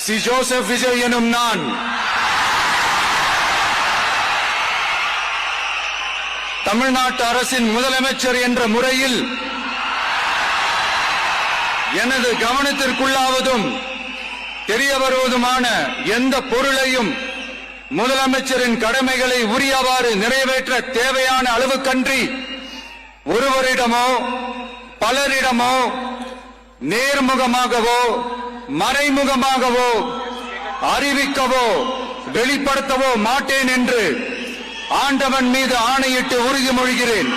C Joseph Vijay எனும் நான் தமிழ்நாட்டு அரசின் முதலமைச்சர் என்ற முறையில் எனது கவனத்திற்குள்ளாவதும் தெரிய வருவதுமான எந்த பொருளையும் முதலமைச்சரின் கடமைகளை உரியவாறு நிறைவேற்ற தேவையான அளவுக்கன்றி ஒருவரிடமோ பலரிடமோ நேர்முகமாகவோ மறைமுகமாகவோ அறிவிக்கவோ வெளிப்படுத்தவோ மாட்டேன் என்று ஆண்டவன் மீது ஆணையிட்டு உறுதிமொழிகிறேன்.